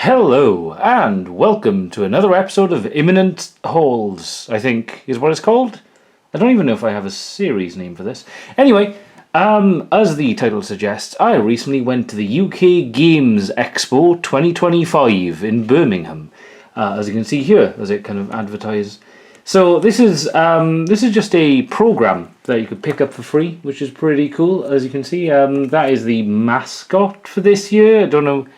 Hello, and welcome to another episode of ImminentHauls, I think is what it's called. I don't even know if I have a series name for this. Anyway, as the title suggests, I recently went to the UK Games Expo 2025 in Birmingham. As you can see here, as it kind of advertises. So this is just a program that you could pick up for free, which is pretty cool. As you can see, that is the mascot for this year. I don't know.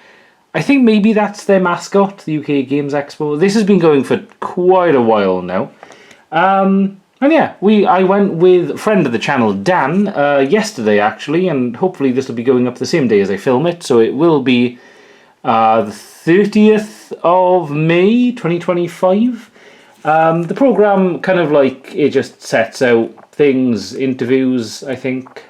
I think maybe that's their mascot, the UK Games Expo. This has been going for quite a while now. And yeah, I went with a friend of the channel, Dan, yesterday actually, and hopefully this will be going up the same day as I film it, so it will be the 30th of May 2025. The program kind of like, it just sets out things, interviews, I think,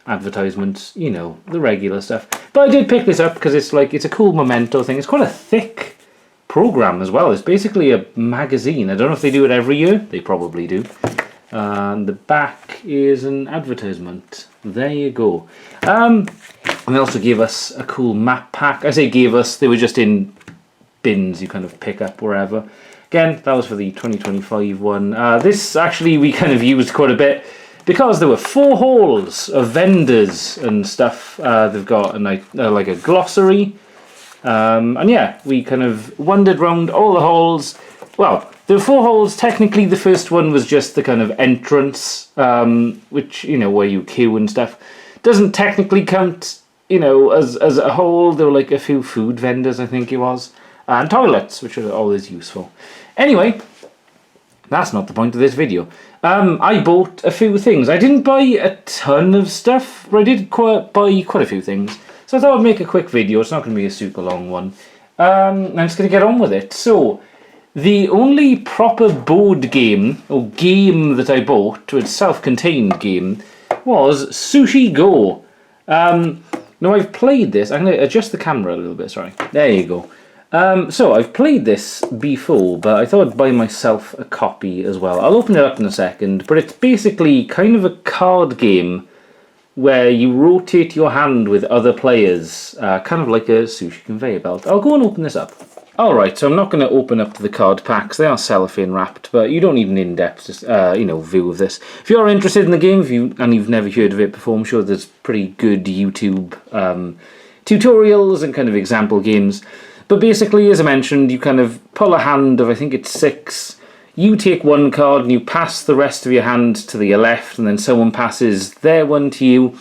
advertisements, you know, the regular stuff. But I did pick this up because it's a cool memento thing. It's quite a thick program as well. It's basically a magazine. I don't know if they do it every year. They probably do. And the back is an advertisement. There you go. And they also gave us a cool map pack. I say gave us, they were just in bins you kind of pick up wherever. Again, that was for the 2025 one. This actually we kind of used quite a bit, because there were 4 halls of vendors and stuff. They've got like a glossary. And yeah, we kind of wandered around all the halls. Well, there were 4 halls. Technically, the first one was just the kind of entrance, which, you know, where you queue and stuff. Doesn't technically count, you know, as a whole. There were like a few food vendors, I think it was. And toilets, which are always useful. Anyway, that's not the point of this video. I bought a few things. I didn't buy a ton of stuff, but I did buy quite a few things. So I thought I'd make a quick video. It's not going to be a super long one. I'm just going to get on with it. So, the only proper board game, or game that I bought, a self-contained game, was Sushi Go. Now I've played this. I'm going to adjust the camera a little bit, sorry. There you go. So I've played this before, but I thought I'd buy myself a copy as well. I'll open it up in a second, but it's basically kind of a card game where you rotate your hand with other players, kind of like a sushi conveyor belt. I'll go and open this up. Alright, so I'm not going to open up the card packs. They are cellophane wrapped, but you don't need an in-depth view of this. If you're interested in the game and you've never heard of it before, I'm sure there's pretty good YouTube tutorials and kind of example games. But basically, as I mentioned, you kind of pull a hand of, I think it's 6. You take one card and you pass the rest of your hand to the left, and then someone passes their one to you.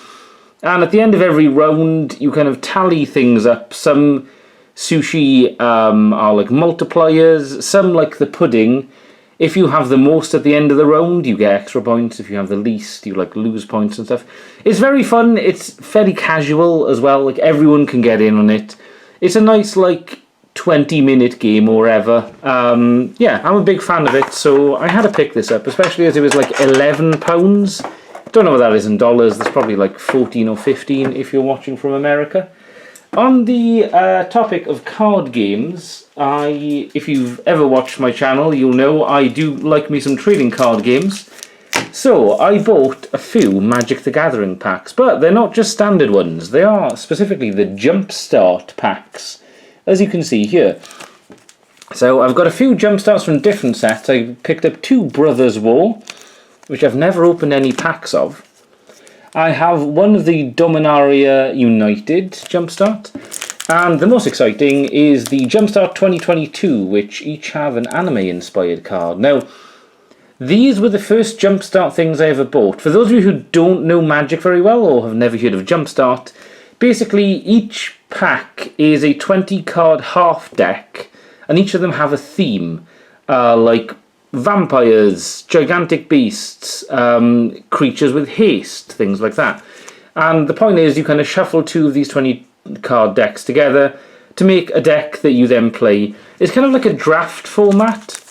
And at the end of every round, you kind of tally things up. Some sushi are like multipliers, some like the pudding. If you have the most at the end of the round, you get extra points. If you have the least, you like lose points and stuff. It's very fun. It's fairly casual as well. Like everyone can get in on it. It's a nice, like, 20-minute game or whatever. Yeah, I'm a big fan of it, so I had to pick this up, especially as it was like £11. Don't know what that is in dollars. That's probably like 14 or 15 if you're watching from America. On the topic of card games, if you've ever watched my channel, you'll know I do like me some trading card games. So, I bought a few Magic the Gathering packs, but they're not just standard ones. They are specifically the Jumpstart packs, as you can see here. So, I've got a few Jumpstarts from different sets. I picked up 2 Brothers War, which I've never opened any packs of. I have one of the Dominaria United Jumpstart, and the most exciting is the Jumpstart 2022, which each have an anime-inspired card. Now, these were the first Jumpstart things I ever bought. For those of you who don't know Magic very well or have never heard of Jumpstart, basically each pack is a 20-card half deck, and each of them have a theme, like vampires, gigantic beasts, creatures with haste, things like that. And the point is you kind of shuffle 2 of these 20-card decks together to make a deck that you then play. It's kind of like a draft format.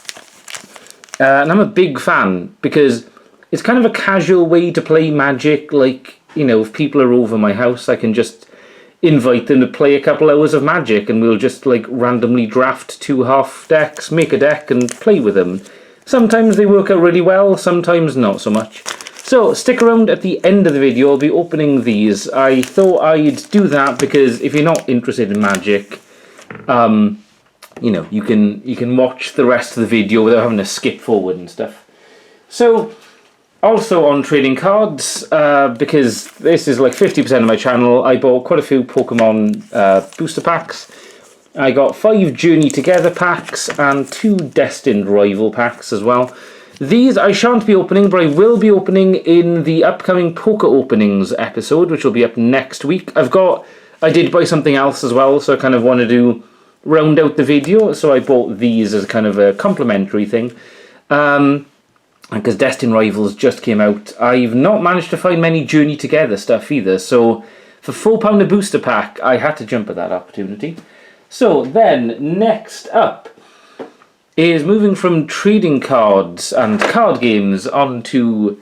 And I'm a big fan because it's kind of a casual way to play Magic. Like, you know, if people are over my house, I can just invite them to play a couple hours of Magic and we'll just like randomly draft 2 half decks, make a deck and play with them. Sometimes they work out really well, sometimes not so much. So stick around at the end of the video, I'll be opening these. I thought I'd do that because if you're not interested in Magic, you know, you can watch the rest of the video without having to skip forward and stuff. So, also on trading cards, because this is like 50% of my channel, I bought quite a few Pokemon booster packs. I got 5 Journey Together packs and 2 Destined Rival packs as well. These I shan't be opening, but I will be opening in the upcoming Poker Openings episode, which will be up next week. I did buy something else as well, so I kind of wanted to round out the video, so I bought these as kind of a complimentary thing. Because Destined Rivals just came out. I've not managed to find many Journey Together stuff either, so for £4 a booster pack, I had to jump at that opportunity. So then, next up is moving from trading cards and card games onto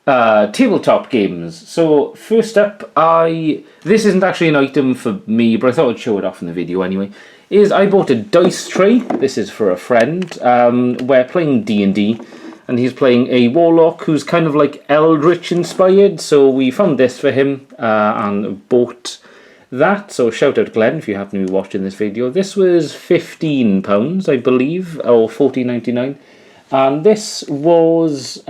tabletop games. So first up, this isn't actually an item for me, but I thought I'd show it off in the video anyway, is I bought a dice tray. This is for a friend. We're playing D&D, and he's playing a warlock who's kind of like Eldritch inspired, so we found this for him and bought that. So shout out to Glenn if you happen to be watching this video. This was £15, I believe, or $14.99. And this was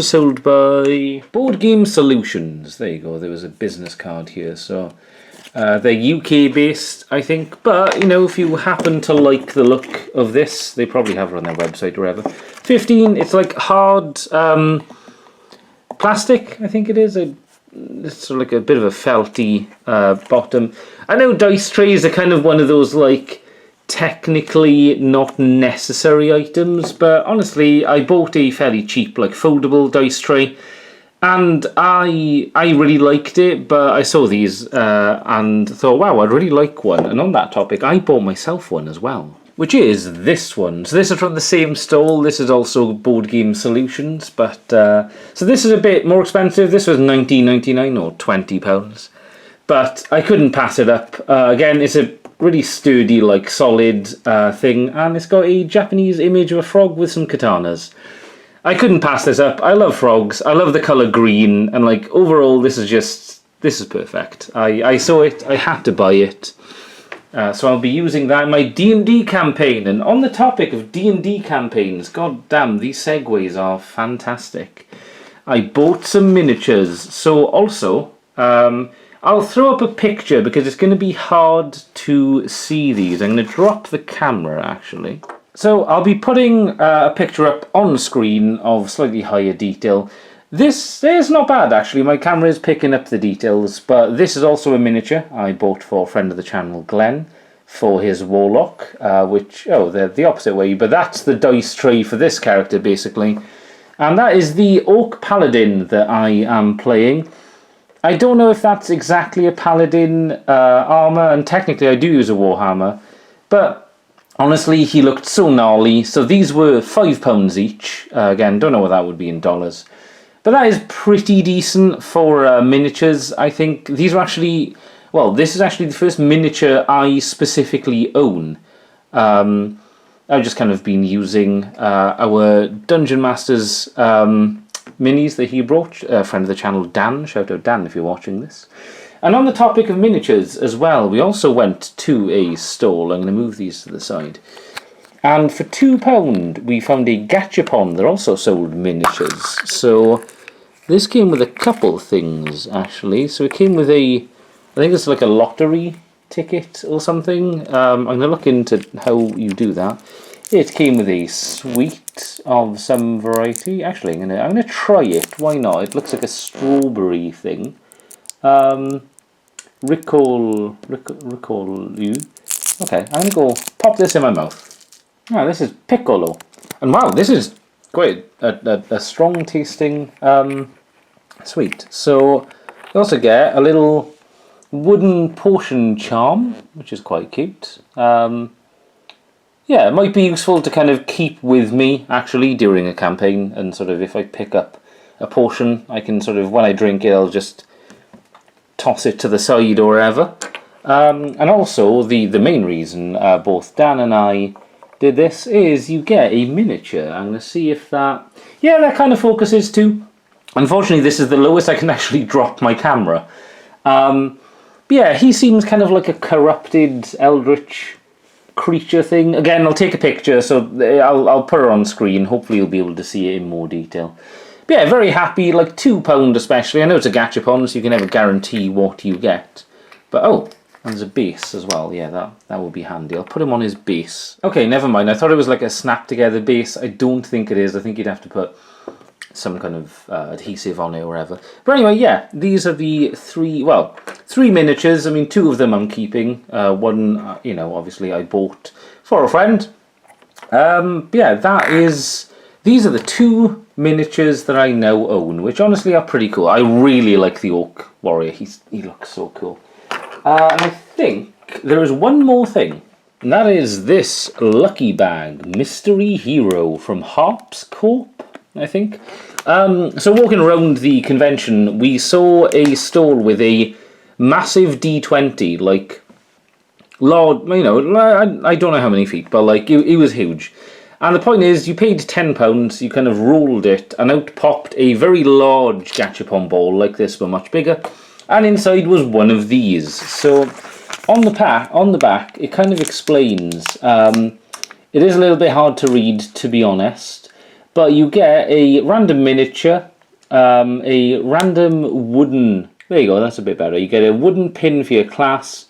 sold by Board Game Solutions. There you go. There was a business card here. So they're UK based, I think. But you know, if you happen to like the look of this, they probably have it on their website or whatever. 15. It's like hard plastic, I think it is. It's sort of like a bit of a felty bottom. I know dice trays are kind of one of those like technically not necessary items, but honestly I bought a fairly cheap like foldable dice tray, and I really liked it, but I saw these and thought, wow, I'd really like one. And on that topic, I bought myself one as well, which is this one. So this is from the same stall. This is also Board Game Solutions, but so this is a bit more expensive. This was £19.99 or £20, but I couldn't pass it up. Again, it's a really sturdy, like solid thing, and it's got a Japanese image of a frog with some katanas. I couldn't pass this up. I love frogs. I love the colour green, and like overall, this is perfect. I saw it. I had to buy it. So I'll be using that in my D&D campaign. And on the topic of D&D campaigns, god damn, these segues are fantastic. I bought some miniatures. So also, I'll throw up a picture because it's going to be hard to see these. I'm going to drop the camera actually. So I'll be putting a picture up on screen of slightly higher detail. This is not bad actually, my camera is picking up the details, but this is also a miniature I bought for a friend of the channel, Glenn, for his warlock, they're the opposite way, but that's the dice tray for this character basically. And that is the Orc Paladin that I am playing. I don't know if that's exactly a Paladin armour, and technically I do use a Warhammer, but honestly he looked so gnarly, so these were £5 each. Again, don't know what that would be in dollars. But that is pretty decent for miniatures, I think. These are actually, well, this is actually the first miniature I specifically own. I've just kind of been using our Dungeon Masters minis that he brought, a friend of the channel, Dan. Shout out Dan if you're watching this. And on the topic of miniatures as well, we also went to a stall. I'm going to move these to the side. And for £2, we found a Gachapon that also sold miniatures. So this came with a couple things, actually. So it came with I think it's like a lottery ticket or something. I'm going to look into how you do that. It came with a sweet of some variety. Actually, I'm going to try it. Why not? It looks like a strawberry thing. Recall you. Okay, I'm going to go pop this in my mouth. Ah, this is Piccolo. And wow, this is quite a strong tasting sweet. So you also get a little wooden portion charm, which is quite cute. Yeah, it might be useful to kind of keep with me actually during a campaign, and sort of if I pick up a portion, I can sort of, when I drink it, I'll just toss it to the side or wherever. And also the main reason both Dan and I did this is you get a miniature. I'm going to see if that... Yeah, that kind of focuses too. Unfortunately, this is the lowest I can actually drop my camera. yeah, he seems kind of like a corrupted eldritch creature thing. Again, I'll take a picture, so I'll put her on screen. Hopefully you'll be able to see it in more detail. But yeah, very happy, like £2 especially. I know it's a gachapon, so you can never guarantee what you get. But oh, and there's a base as well. Yeah, that will be handy. I'll put him on his base. Okay, never mind. I thought it was like a snap together base. I don't think it is. I think you'd have to put some kind of adhesive on it or whatever. But anyway, yeah, these are the three miniatures. I mean, 2 of them I'm keeping. One, obviously I bought for a friend. Yeah, these are the 2 miniatures that I now own, which honestly are pretty cool. I really like the Orc Warrior. He looks so cool. And I think there is one more thing, and that is this Lucky Bag Mystery Hero from Harps Corp, I think. So walking around the convention, we saw a stall with a massive D20, like, large, I don't know how many feet, but like, it was huge. And the point is, you paid £10, you kind of rolled it, and out popped a very large gachapon ball like this, but much bigger. And inside was one of these. So on the back, it kind of explains. It is a little bit hard to read, to be honest, but you get a random miniature, a random wooden. There you go. That's a bit better. You get a wooden pin for your class.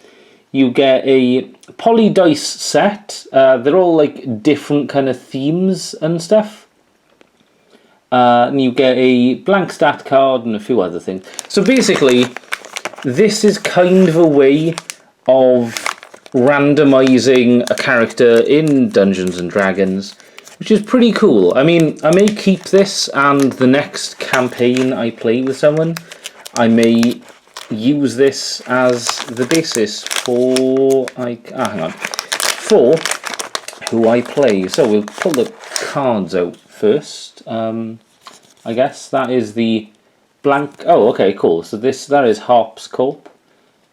You get a poly dice set. They're all like different kind of themes and stuff. And you get a blank stat card and a few other things. So basically, this is kind of a way of randomizing a character in Dungeons and Dragons, which is pretty cool. I mean, I may keep this, and the next campaign I play with someone, I may use this as the basis for for who I play. So we'll pull the cards out first. I guess that is the blank. Oh, okay, cool. So that is Harps Corp.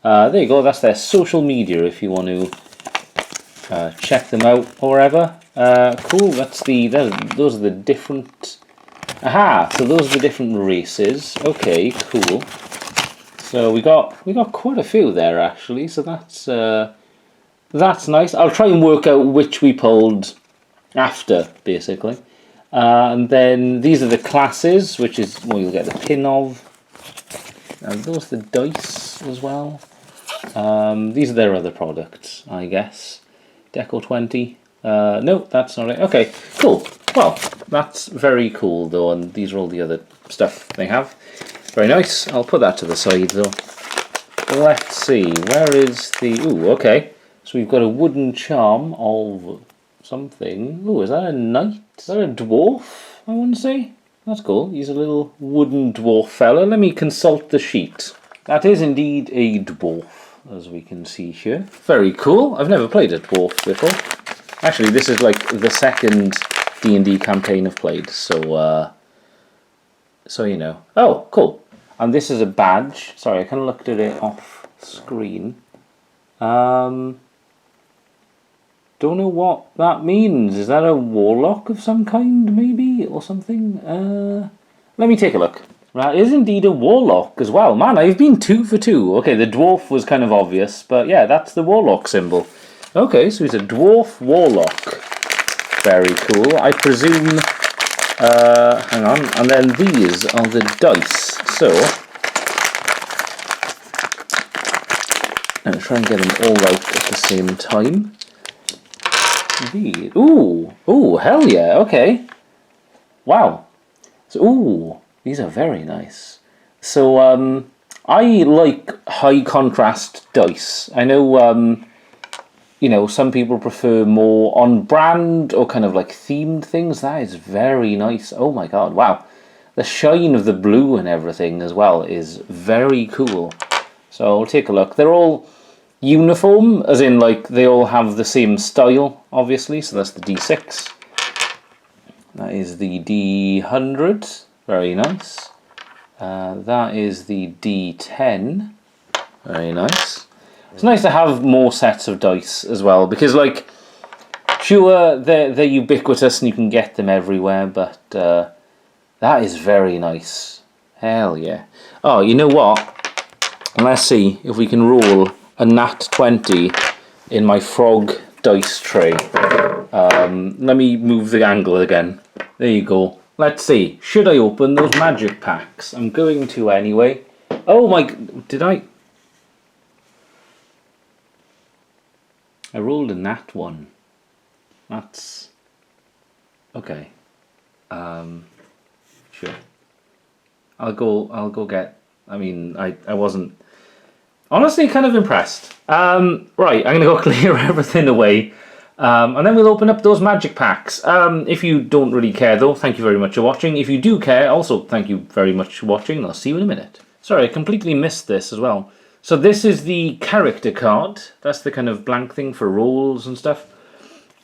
There you go. That's their social media if you want to check them out or whatever. Cool. Those are the different. Aha! So those are the different races. Okay, cool. So we got quite a few there actually. So that's nice. I'll try and work out which we pulled after, basically. And then these are the classes, which is what you'll get the pin of. And those are the dice as well. These are their other products, I guess. Deco 20. No, that's not it. Okay, cool. Well, that's very cool though, and these are all the other stuff they have. Very nice. I'll put that to the side though. Let's see, where is the... Ooh, okay. So we've got a wooden charm of something. Ooh, is that a knight? Is that a dwarf, I want to say? That's cool. He's a little wooden dwarf fella. Let me consult the sheet. That is indeed a dwarf, as we can see here. Very cool. I've never played a dwarf before. Actually, this is like the second D&D campaign I've played, so you know. Oh, cool. And this is a badge. Sorry, I kind of looked at it off screen. Don't know what that means. Is that a warlock of some kind, maybe, or something? Let me take a look. That is indeed a warlock as well. Man, I've been 2 for 2. Okay, the dwarf was kind of obvious, but yeah, that's the warlock symbol. Okay, so he's a dwarf warlock. Very cool. I presume... hang on. And then these are the dice. So... I'll try and get them all out at the same time. Ooh, hell yeah, okay. Wow. So, ooh, these are very nice. So, I like high contrast dice. I know, you know, some people prefer more on brand or kind of like themed things. That is very nice. Oh my god, wow. The shine of the blue and everything as well is very cool. So I'll take a look. They're all uniform, as in like they all have the same style, obviously. So that's the D6. That is the D100. Very nice. That is the D10. Very nice. It's nice to have more sets of dice as well, because like, sure, they're ubiquitous and you can get them everywhere, but that is very nice. Hell yeah. Oh, you know what? And let's see if we can roll a nat 20 in my frog dice tray. Let me move the angle again. There you go. Let's see. Should I open those magic packs? I'm going to anyway. Oh my... Did I... I rolled a nat 1. That's... Okay. Sure. I'll go get... I mean, I wasn't... Honestly, kind of impressed. Right, I'm going to go clear everything away. And then we'll open up those magic packs. If you don't really care though, thank you very much for watching. If you do care, also thank you very much for watching. I'll see you in a minute. Sorry, I completely missed this as well. So this is the character card. That's the kind of blank thing for roles and stuff.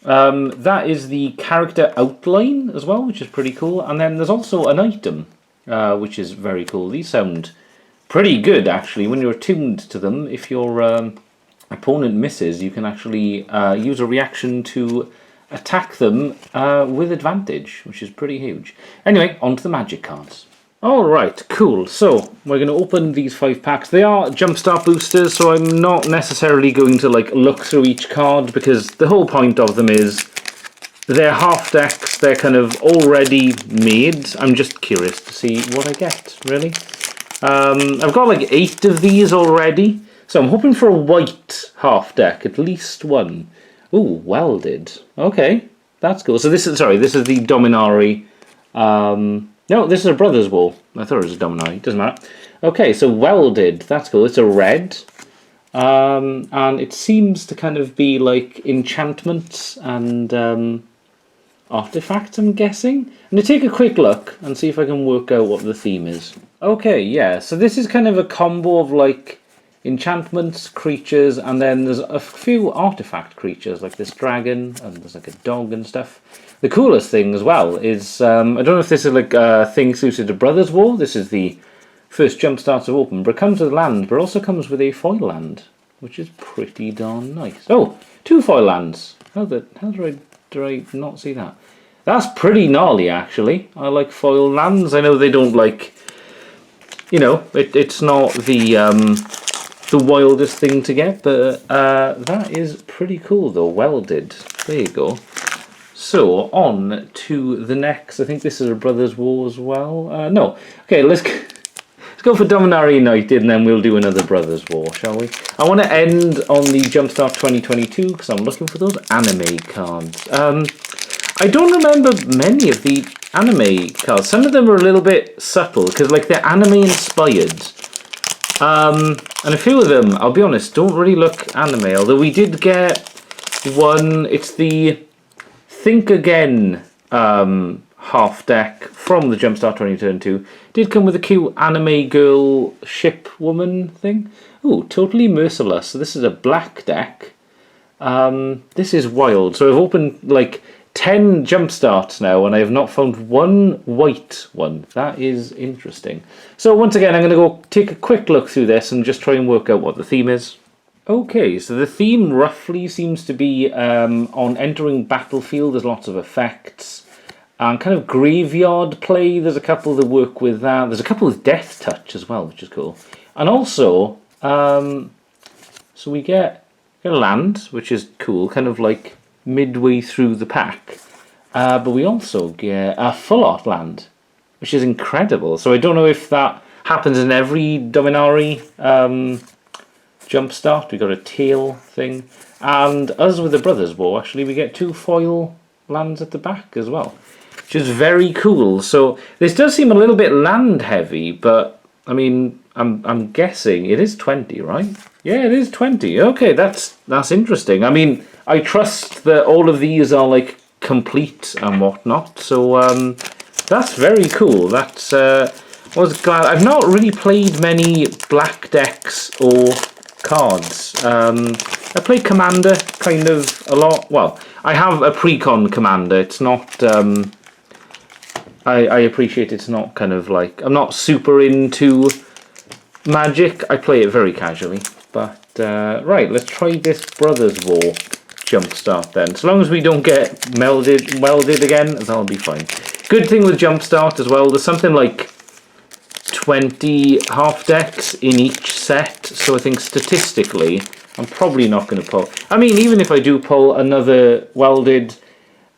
That is the character outline as well, which is pretty cool. And then there's also an item, which is very cool. These sound pretty good actually when you're attuned to them. If your opponent misses, you can actually use a reaction to attack them with advantage, which is pretty huge. Anyway, on to the magic cards. Alright, cool. So, we're going to open these 5 packs. They are Jumpstart boosters, so I'm not necessarily going to like look through each card, because the whole point of them is they're half decks, they're kind of already made. I'm just curious to see what I get, really. I've got like 8 of these already, so I'm hoping for a white half deck, at least one. Ooh, welded. Okay, that's cool. So this is, sorry, this is the Dominari. No, this is a Brothers War. I thought it was a Dominari, doesn't matter. Okay, so welded, that's cool. It's a red. And it seems to kind of be like enchantments and artifacts, I'm guessing. I'm going to take a quick look and see if I can work out what the theme is. Okay, yeah, so this is kind of a combo of like enchantments, creatures, and then there's a few artifact creatures like this dragon, and there's like a dog and stuff. The coolest thing as well is, I don't know if this is like a thing suited to Brothers War. This is the first Jumpstart to open, but it comes with land, but also comes with a foil land, which is pretty darn nice. Oh, 2 foil lands. How did I not see that? That's pretty gnarly, actually. I like foil lands. I know they don't like, you know, it's not the wildest thing to get, but that is pretty cool though. Welded. There you go. So, on to the next. I think this is a Brothers War as well. No. Okay, let's go for Dominari United, and then we'll do another Brothers War, shall we? I want to end on the Jumpstart 2022, because I'm looking for those anime cards. I don't remember many of the anime cards. Some of them are a little bit subtle, because like they're anime inspired. And a few of them, I'll be honest, don't really look anime, although we did get one. It's the Think Again half deck from the Jumpstart 2022. Did come with a cute anime girl ship woman thing. Ooh, totally merciless. So this is a black deck. This is wild. So I've opened like 10 Jumpstarts now, and I have not found one white one. That is interesting. So once again, I'm going to go take a quick look through this and just try and work out what the theme is. Okay, so the theme roughly seems to be on entering battlefield. There's lots of effects. And kind of graveyard play, there's a couple that work with that. There's a couple with death touch as well, which is cool. And also, so we get a land, which is cool, kind of like midway through the pack. But we also get a full art land, which is incredible. So I don't know if that happens in every Dominari Jumpstart. We got a tail thing. And as with the Brothers War, actually, we get 2 foil lands at the back as well, which is very cool. So this does seem a little bit land heavy, but I mean, I'm guessing it is 20, right? Yeah, it is 20. Okay, that's interesting. I mean, I trust that all of these are like complete and whatnot. So that's very cool. That's I was glad. I've not really played many black decks or cards. I play Commander kind of a lot. Well, I have a Precon Commander. It's not. I appreciate it's not kind of like, I'm not super into Magic. I play it very casually. But right, let's try this Brothers War Jumpstart then. So long as we don't get welded again, that'll be fine. Good thing with Jumpstart as well, there's something like 20 half decks in each set, so I think statistically I'm probably not going to pull. I mean, even if I do pull another welded,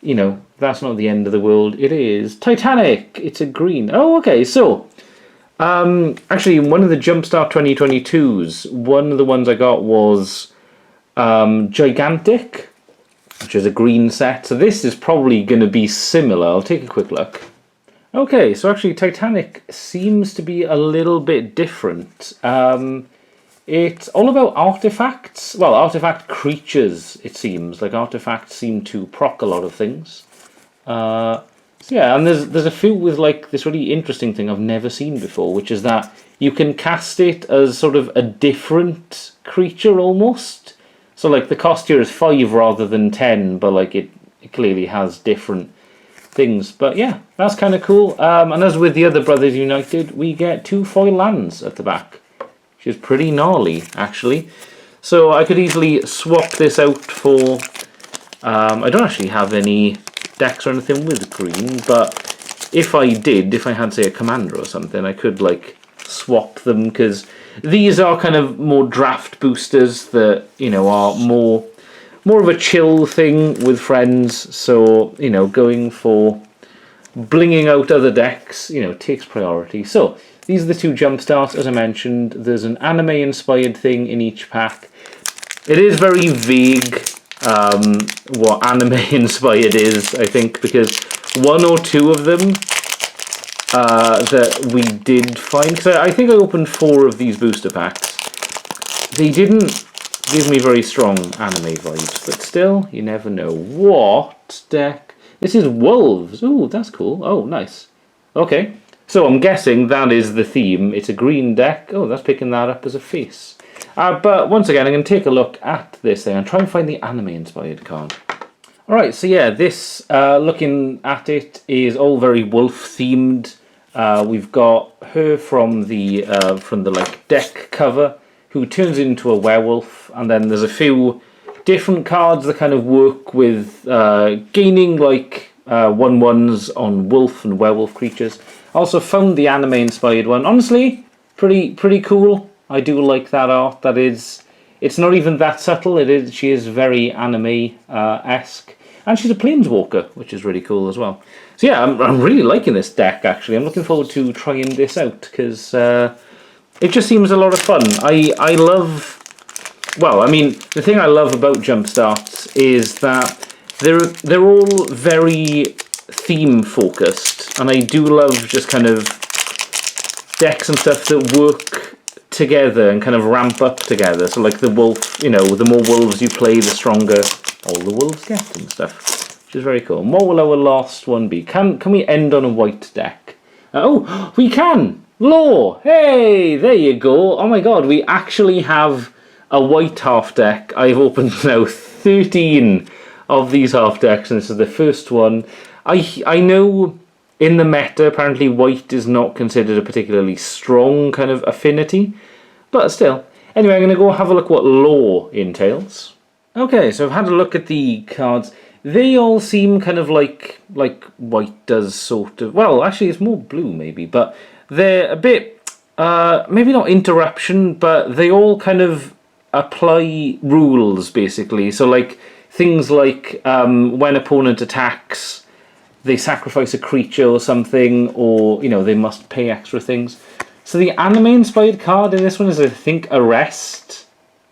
you know, that's not the end of the world. It is Titanic. It's a green. Oh, okay. So, actually, one of the Jumpstart 2022s, one of the ones I got was Gigantic, which is a green set. So this is probably going to be similar. I'll take a quick look. Okay, so actually Titanic seems to be a little bit different. It's all about artifacts. Well, artifact creatures, it seems. Like, artifacts seem to proc a lot of things. So yeah, and there's a few with like this really interesting thing I've never seen before, which is that you can cast it as sort of a different creature almost. So like the cost here is 5 rather than 10, but like it clearly has different things. But yeah, that's kind of cool. And as with the other Brothers United, we get 2 foil lands at the back, which is pretty gnarly actually. So I could easily swap this out for I don't actually have any decks or anything with green, but if I had say a commander or something, I could like swap them, because these are kind of more draft boosters that, you know, are more of a chill thing with friends. So, you know, going for blinging out other decks, you know, takes priority. So these are the 2 Jumpstarts, as I mentioned. There's an anime inspired thing in each pack. It is very vague what anime inspired is, I think, because 1 or 2 of them that we did find, because I think I opened 4 of these booster packs. They didn't give me very strong anime vibes, but still, you never know. What deck? This is Wolves. Ooh, that's cool. Oh, nice. Okay, so I'm guessing that is the theme. It's a green deck. Oh, that's picking that up as a face. But once again, I'm going to take a look at this thing and try and find the anime-inspired card. Alright, so yeah, this, looking at it, is all very wolf-themed. We've got her from the like deck cover, who turns into a werewolf, and then there's a few different cards that kind of work with gaining like 1/1s on wolf and werewolf creatures. I also found the anime-inspired one. Honestly, pretty cool. I do like that art. That is, it's not even that subtle. She is very anime-esque. And she's a planeswalker, which is really cool as well. So yeah, I'm really liking this deck, actually. I'm looking forward to trying this out, because it just seems a lot of fun. I love... Well, I mean, the thing I love about Jumpstarts is that they're all very theme-focused. And I do love just kind of decks and stuff that work together and kind of ramp up together. So like the wolf, you know, the more wolves you play, the stronger all the wolves get and stuff, which is very cool. More will our last one be? Can we end on a white deck? Oh, we can! Law! Hey, there you go. Oh my god, we actually have a white half deck. I've opened now 13 of these half decks, and this is the first one. I know in the meta, apparently white is not considered a particularly strong kind of affinity, but still. Anyway, I'm going to go have a look what Law entails. Okay, so I've had a look at the cards. They all seem kind of like white does, sort of. Well, actually it's more blue maybe, but they're a bit, maybe not interruption, but they all kind of apply rules basically. So like things like when opponent attacks, they sacrifice a creature or something, or, you know, they must pay extra things. So the anime-inspired card in this one is, I think, Arrest.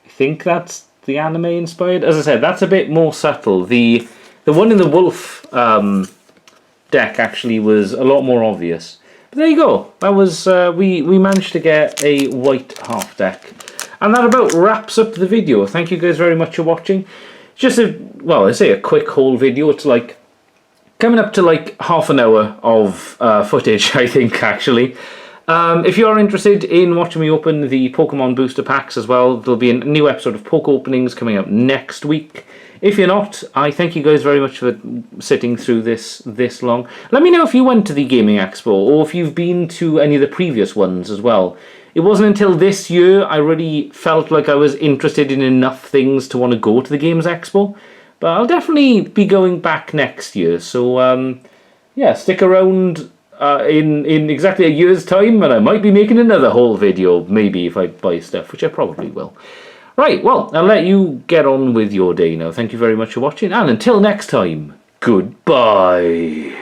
I think that's the anime-inspired. As I said, that's a bit more subtle. The one in the wolf deck actually was a lot more obvious. But there you go. That was we managed to get a white half deck. And that about wraps up the video. Thank you guys very much for watching. Just I say a quick haul video. It's like coming up to like half an hour of footage, I think, actually. If you are interested in watching me open the Pokemon booster packs as well, there'll be a new episode of Poke Openings coming out next week. If you're not, I thank you guys very much for sitting through this long. Let me know if you went to the Gaming Expo, or if you've been to any of the previous ones as well. It wasn't until this year I really felt like I was interested in enough things to want to go to the Games Expo. But I'll definitely be going back next year, so yeah, stick around in exactly a year's time, and I might be making another haul video, maybe, if I buy stuff, which I probably will. Right, well, I'll let you get on with your day now. Thank you very much for watching, and until next time, goodbye.